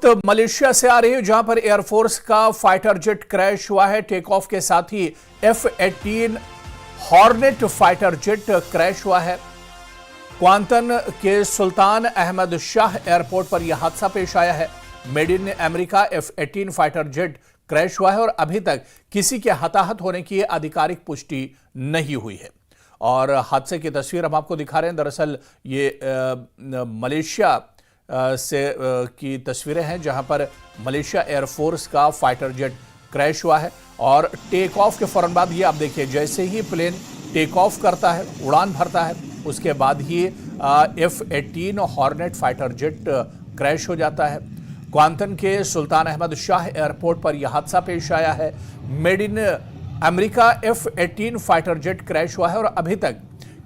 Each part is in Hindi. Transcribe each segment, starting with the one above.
रिपोर्ट मलेशिया से आ रही है, जहां पर एयरफोर्स का फाइटर जेट क्रैश हुआ है। टेक ऑफ के साथ ही F-18 hornet fighter jet crash हुआ है। क्वांटन के सुल्तान अहमद शाह एयरपोर्ट पर यह हादसा पेश आया है। Made in America F-18 fighter jet crash हुआ है और अभी तक किसी के हताहत होने की आधिकारिक पुष्टि नहीं हुई है। और हादसे की तस्वीर हम आपको दिखा रहे हैं। दरअसल ये मलेशिया की तस्वीरें हैं, जहां पर मलेशिया एयरफोर्स का फाइटर जेट क्रैश हुआ है। और टेक ऑफ के फौरन बाद ये आप देखिए, जैसे ही प्लेन टेक ऑफ करता है, उड़ान भरता है, उसके बाद ही F-18 hornet fighter jet crash हो जाता है। क्वांटन के सुल्तान अहमद शाह एयरपोर्ट पर यह हादसा पेश आया है। Made in America F-18 fighter jet crash हुआ है और अभी तक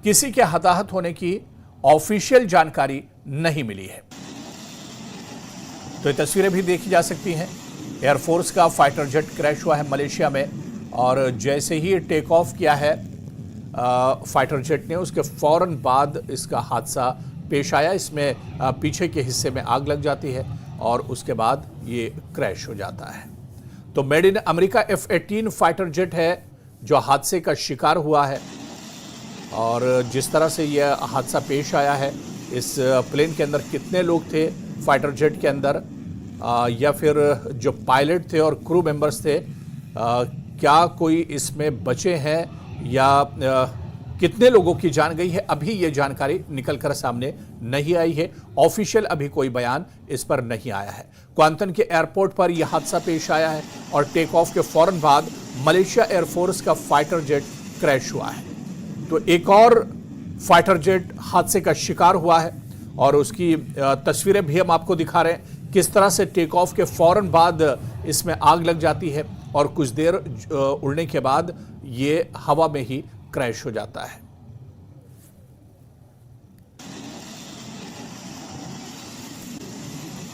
किसी के हताहत होने की ऑफिशियल जानकारी नहीं मिली है। तो ये तस्वीरें भी देखी जा सकती हैं। एयरफोर्स का फाइटर जेट क्रैश हुआ है मलेशिया में, और जैसे ही टेक ऑफ किया है फाइटर जेट ने, उसके फौरन बाद इसका हादसा पेश आया। इसमें पीछे के हिस्से में आग लग जाती है और उसके बाद ये क्रैश हो जाता है। तो made in America F-18 fighter jet है जो हादसे का शिकार हुआ है। और जिस तरह से यह हादसा पेश आया है, इस प्लेन के अंदर कितने लोग थे फाइटर जेट के अंदर, या फिर जो पायलट थे और क्रू मेंबर्स थे, क्या कोई इसमें बचे हैं या कितने लोगों की जान गई है, अभी ये जानकारी निकलकर सामने नहीं आई है। ऑफिशियल अभी कोई बयान इस पर नहीं आया है। क्वांटन के एयरपोर्ट पर यह हादसा पेश आया है और टेक ऑफ के फौरन बाद मलेशिया एयरफोर्स का फाइटर जेट क्रैश हुआ है। तो एक और फाइटर जेट हादसे का शिकार हुआ है और उसकी तस्वीरें भी हम आपको दिखा रहे हैं, किस तरह से टेक ऑफ के फौरन बाद इसमें आग लग जाती है और कुछ देर उड़ने के बाद ये हवा में ही क्रैश हो जाता है।